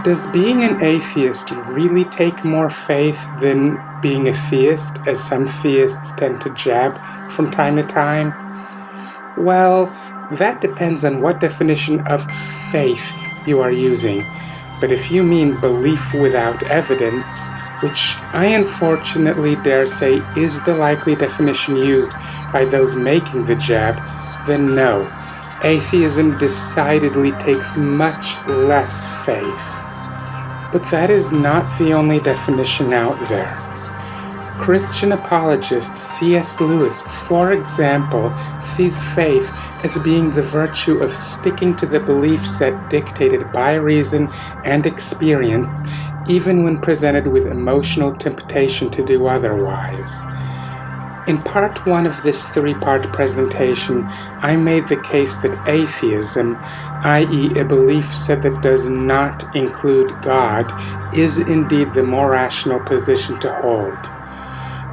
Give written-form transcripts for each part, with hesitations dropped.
Does being an atheist really take more faith than being a theist, as some theists tend to jab from time to time? Well, that depends on what definition of faith you are using. But if you mean belief without evidence, which I unfortunately dare say is the likely definition used by those making the jab, then no, atheism decidedly takes much less faith. But that is not the only definition out there. Christian apologist C.S. Lewis, for example, sees faith as being the virtue of sticking to the belief set dictated by reason and experience, even when presented with emotional temptation to do otherwise. In part one of this three-part presentation, I made the case that atheism, i.e. a belief set that does not include God, is indeed the more rational position to hold.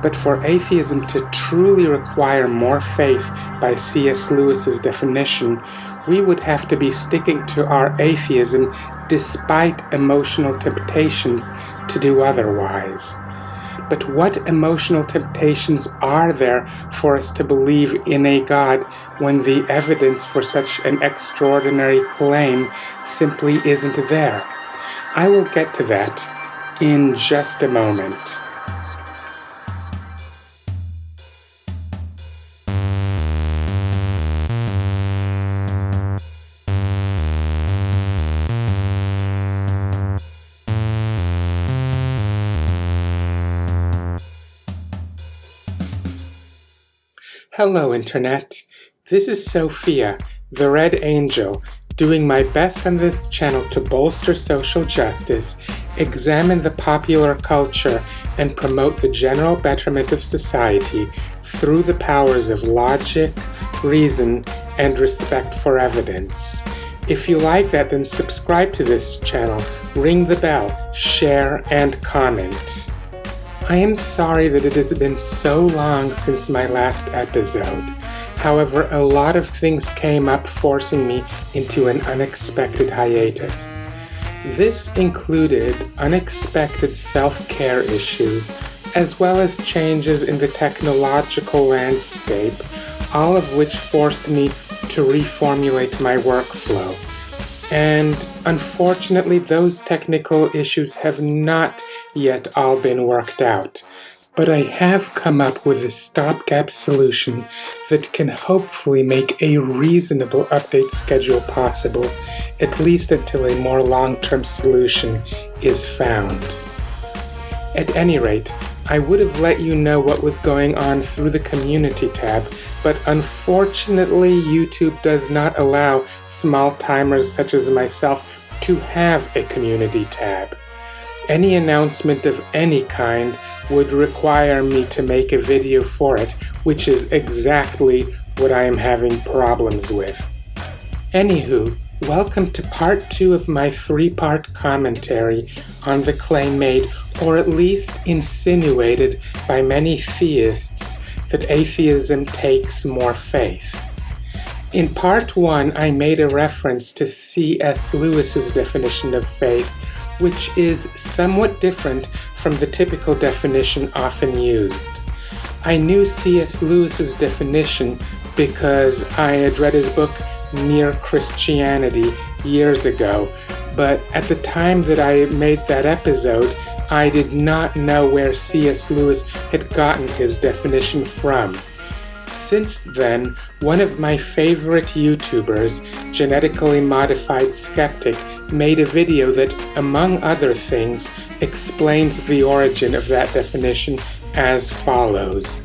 But for atheism to truly require more faith by C.S. Lewis's definition, we would have to be sticking to our atheism despite emotional temptations to do otherwise. But what emotional temptations are there for us to believe in a God when the evidence for such an extraordinary claim simply isn't there? I will get to that in just a moment. Hello, Internet. This is Sophia, the Red Angel, doing my best on this channel to bolster social justice, examine the popular culture, and promote the general betterment of society through the powers of logic, reason, and respect for evidence. If you like that, then subscribe to this channel, ring the bell, share, and comment. I am sorry that it has been so long since my last episode. However, a lot of things came up, forcing me into an unexpected hiatus. This included unexpected self-care issues, as well as changes in the technological landscape, all of which forced me to reformulate my workflow. And unfortunately, those technical issues have not yet all been worked out. But I have come up with a stopgap solution that can hopefully make a reasonable update schedule possible, at least until a more long-term solution is found. At any rate, I would have let you know what was going on through the community tab, but unfortunately YouTube does not allow small-timers such as myself to have a community tab. Any announcement of any kind would require me to make a video for it, which is exactly what I am having problems with. Anywho, welcome to part 2 of my 3-part commentary on the claim made, or at least insinuated, by many theists that atheism takes more faith. In part 1, I made a reference to C.S. Lewis's definition of faith, which is somewhat different from the typical definition often used. I knew C.S. Lewis's definition because I had read his book Mere Christianity years ago, but at the time that I made that episode, I did not know where C.S. Lewis had gotten his definition from. Since then, one of my favorite YouTubers, Genetically Modified Skeptic, made a video that, among other things, explains the origin of that definition as follows.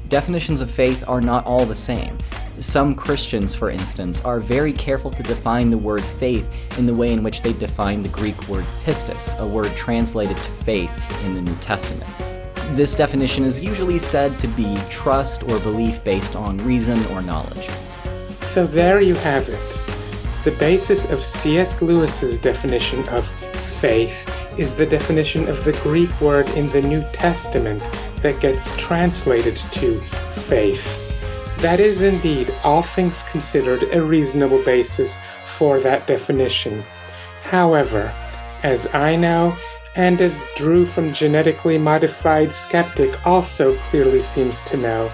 Definitions of faith are not all the same. Some Christians, for instance, are very careful to define the word faith in the way in which they define the Greek word pistis, a word translated to faith in the New Testament. This definition is usually said to be trust or belief based on reason or knowledge. So there you have it. The basis of C.S. Lewis's definition of faith is the definition of the Greek word in the New Testament that gets translated to faith. That is indeed, all things considered, a reasonable basis for that definition. However, as I know, and as Drew from Genetically Modified Skeptic also clearly seems to know,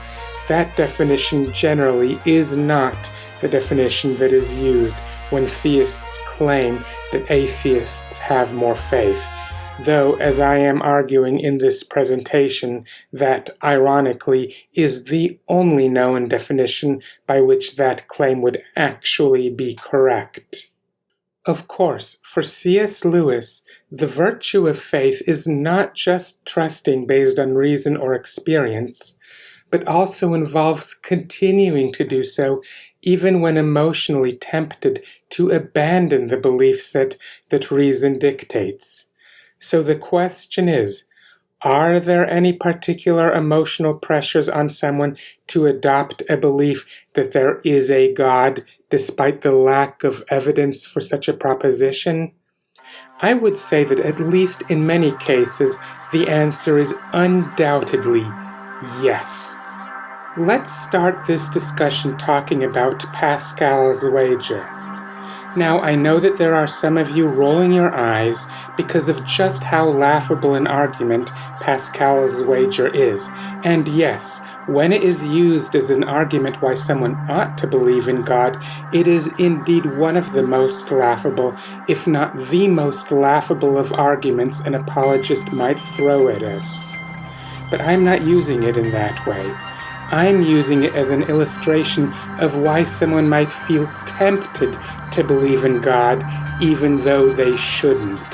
that definition generally is not the definition that is used when theists claim that atheists have more faith, though, as I am arguing in this presentation, that, ironically, is the only known definition by which that claim would actually be correct. Of course, for C.S. Lewis, the virtue of faith is not just trusting based on reason or experience, but also involves continuing to do so even when emotionally tempted to abandon the belief set that reason dictates. So the question is, are there any particular emotional pressures on someone to adopt a belief that there is a God despite the lack of evidence for such a proposition? I would say that at least in many cases, the answer is undoubtedly yes. Let's start this discussion talking about Pascal's wager. Now, I know that there are some of you rolling your eyes because of just how laughable an argument Pascal's wager is. And yes, when it is used as an argument why someone ought to believe in God, it is indeed one of the most laughable, if not the most laughable of arguments an apologist might throw at us. But I'm not using it in that way. I'm using it as an illustration of why someone might feel tempted to believe in God, even though they shouldn't.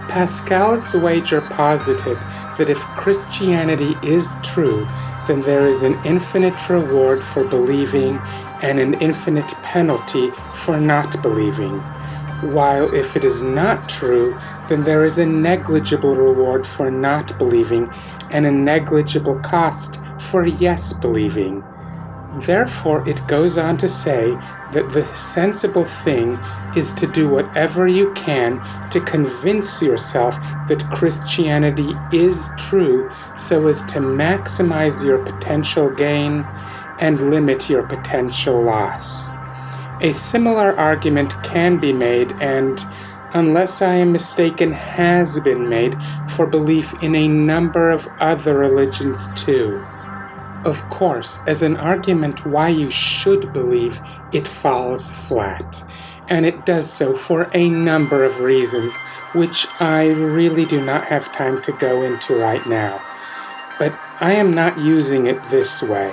Pascal's wager posited that if Christianity is true, then there is an infinite reward for believing and an infinite penalty for not believing, while if it is not true, then there is a negligible reward for not believing and a negligible cost for yes believing. Therefore, it goes on to say that the sensible thing is to do whatever you can to convince yourself that Christianity is true so as to maximize your potential gain and limit your potential loss. A similar argument can be made and, unless I am mistaken, has been made for belief in a number of other religions too. Of course, as an argument why you should believe, it falls flat, and it does so for a number of reasons, which I really do not have time to go into right now. But I am not using it this way.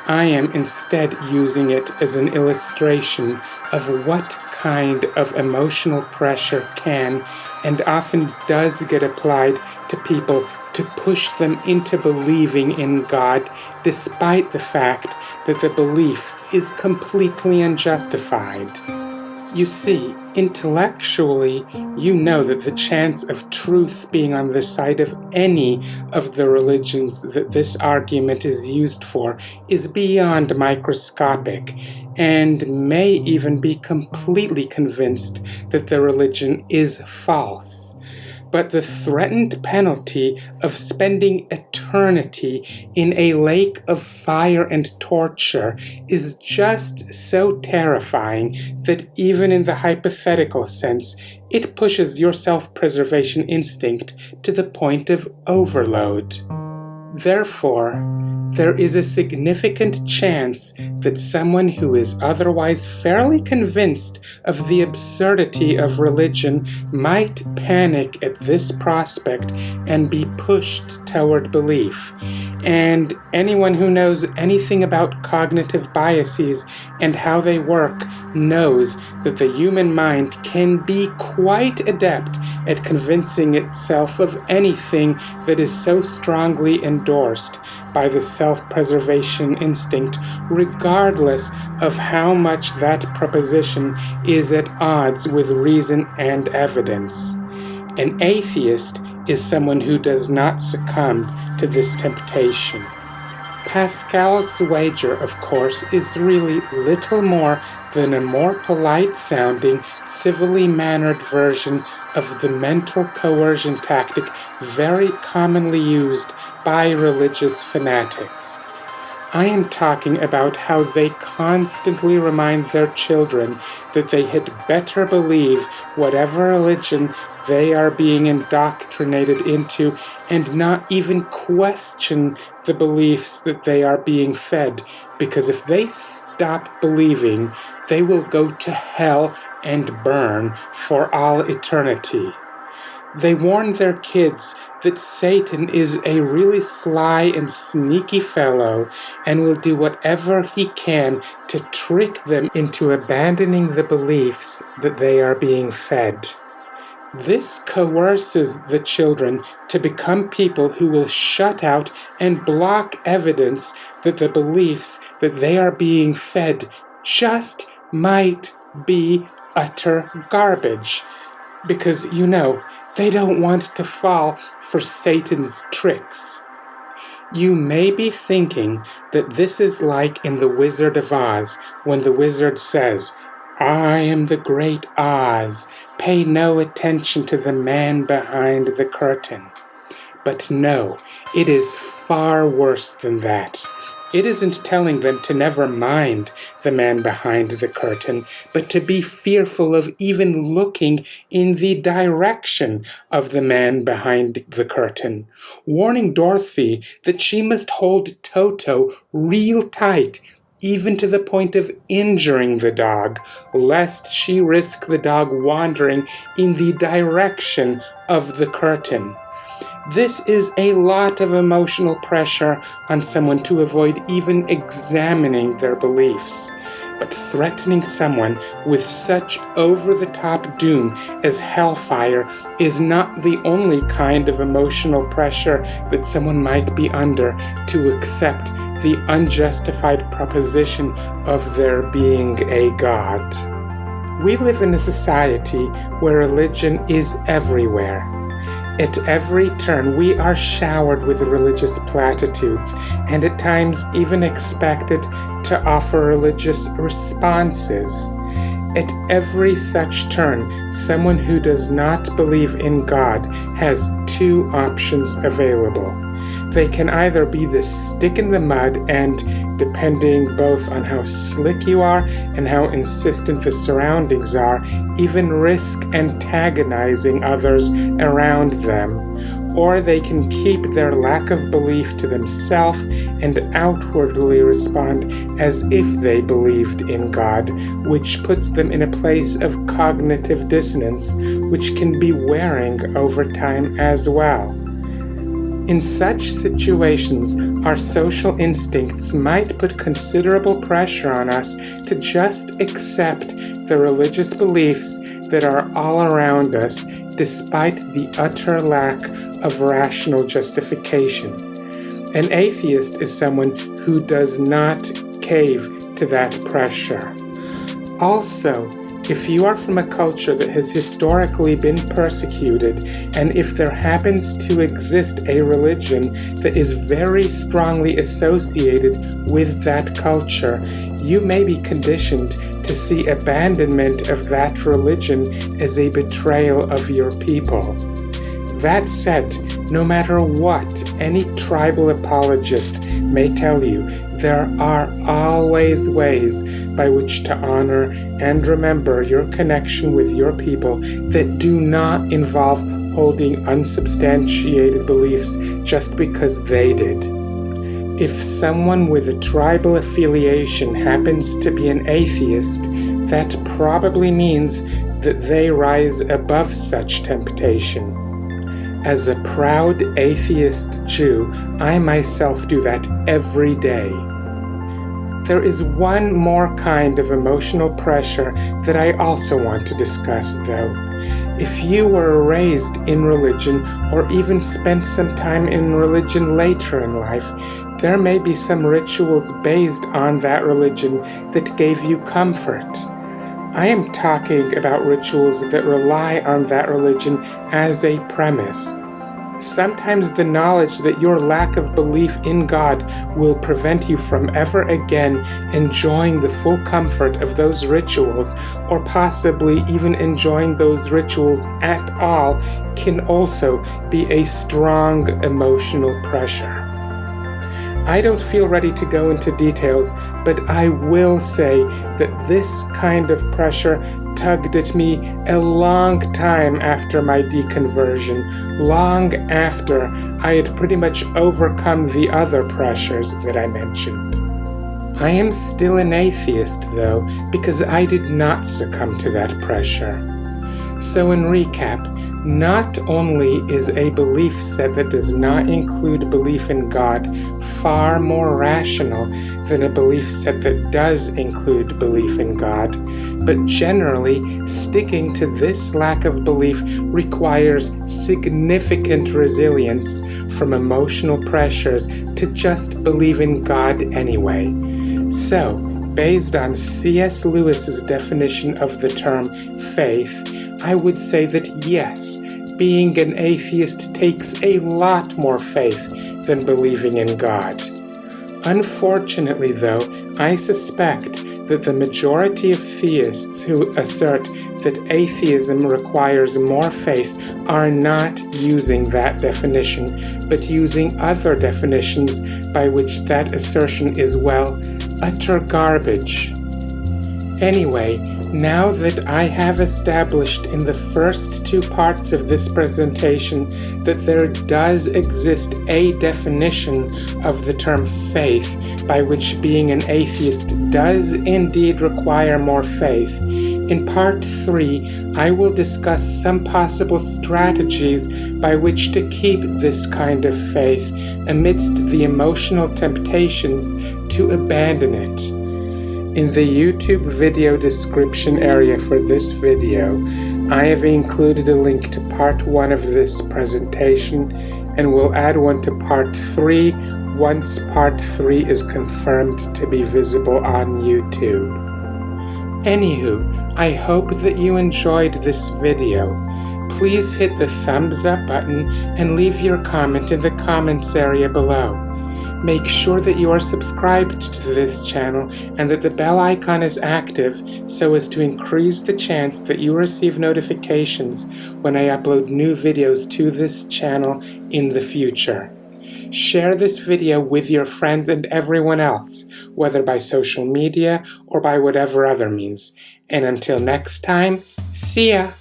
I am instead using it as an illustration of what kind of emotional pressure can and often does get applied to people to push them into believing in God despite the fact that the belief is completely unjustified. You see, intellectually, you know that the chance of truth being on the side of any of the religions that this argument is used for is beyond microscopic, and may even be completely convinced that the religion is false. But the threatened penalty of spending eternity in a lake of fire and torture is just so terrifying that even in the hypothetical sense, it pushes your self-preservation instinct to the point of overload. Therefore, there is a significant chance that someone who is otherwise fairly convinced of the absurdity of religion might panic at this prospect and be pushed toward belief. And anyone who knows anything about cognitive biases and how they work knows that the human mind can be quite adept at convincing itself of anything that is so strongly endorsed by the self-preservation instinct, regardless of how much that proposition is at odds with reason and evidence. An atheist is someone who does not succumb to this temptation. Pascal's wager, of course, is really little more than a more polite-sounding, civilly mannered version of the mental coercion tactic very commonly used by religious fanatics. I am talking about how they constantly remind their children that they had better believe whatever religion they are being indoctrinated into and not even question the beliefs that they are being fed, because if they stop believing, they will go to hell and burn for all eternity. They warn their kids that Satan is a really sly and sneaky fellow and will do whatever he can to trick them into abandoning the beliefs that they are being fed. This coerces the children to become people who will shut out and block evidence that the beliefs that they are being fed just might be utter garbage. Because, they don't want to fall for Satan's tricks. You may be thinking that this is like in The Wizard of Oz, when the wizard says, "I am the great Oz. Pay no attention to the man behind the curtain." But no, it is far worse than that. It isn't telling them to never mind the man behind the curtain, but to be fearful of even looking in the direction of the man behind the curtain, warning Dorothy that she must hold Toto real tight, even to the point of injuring the dog, lest she risk the dog wandering in the direction of the curtain. This is a lot of emotional pressure on someone to avoid even examining their beliefs. But threatening someone with such over-the-top doom as hellfire is not the only kind of emotional pressure that someone might be under to accept the unjustified proposition of there being a God. We live in a society where religion is everywhere. At every turn, we are showered with religious platitudes, and at times even expected to offer religious responses. At every such turn, someone who does not believe in God has two options available. They can either be the stick in the mud and, depending both on how slick you are and how insistent the surroundings are, even risk antagonizing others around them. Or they can keep their lack of belief to themselves and outwardly respond as if they believed in God, which puts them in a place of cognitive dissonance, which can be wearing over time as well. In such situations, our social instincts might put considerable pressure on us to just accept the religious beliefs that are all around us, despite the utter lack of rational justification. An atheist is someone who does not cave to that pressure. Also, if you are from a culture that has historically been persecuted, and if there happens to exist a religion that is very strongly associated with that culture, you may be conditioned to see abandonment of that religion as a betrayal of your people. That said, no matter what any tribal apologist may tell you, there are always ways by which to honor and remember your connection with your people that do not involve holding unsubstantiated beliefs just because they did. If someone with a tribal affiliation happens to be an atheist, that probably means that they rise above such temptation. As a proud atheist Jew, I myself do that every day. There is one more kind of emotional pressure that I also want to discuss, though. If you were raised in religion or even spent some time in religion later in life, there may be some rituals based on that religion that gave you comfort. I am talking about rituals that rely on that religion as a premise. Sometimes the knowledge that your lack of belief in God will prevent you from ever again enjoying the full comfort of those rituals, or possibly even enjoying those rituals at all, can also be a strong emotional pressure. I don't feel ready to go into details, but I will say that this kind of pressure tugged at me a long time after my deconversion, long after I had pretty much overcome the other pressures that I mentioned. I am still an atheist, though, because I did not succumb to that pressure. So in recap, not only is a belief set that does not include belief in God far more rational than a belief set that does include belief in God, but generally sticking to this lack of belief requires significant resilience from emotional pressures to just believe in God anyway. So, based on C.S. Lewis's definition of the term faith, I would say that yes, being an atheist takes a lot more faith than believing in God. Unfortunately, though, I suspect that the majority of theists who assert that atheism requires more faith are not using that definition, but using other definitions by which that assertion is, well, utter garbage. Anyway, now that I have established in the first two parts of this presentation that there does exist a definition of the term faith by which being an atheist does indeed require more faith, in part 3 I will discuss some possible strategies by which to keep this kind of faith amidst the emotional temptations to abandon it. In the YouTube video description area for this video, I have included a link to part 1 of this presentation and will add one to part 3 once part 3 is confirmed to be visible on YouTube. Anywho, I hope that you enjoyed this video. Please hit the thumbs up button and leave your comment in the comments area below. Make sure that you are subscribed to this channel and that the bell icon is active so as to increase the chance that you receive notifications when I upload new videos to this channel in the future. Share this video with your friends and everyone else, whether by social media or by whatever other means. And until next time, see ya!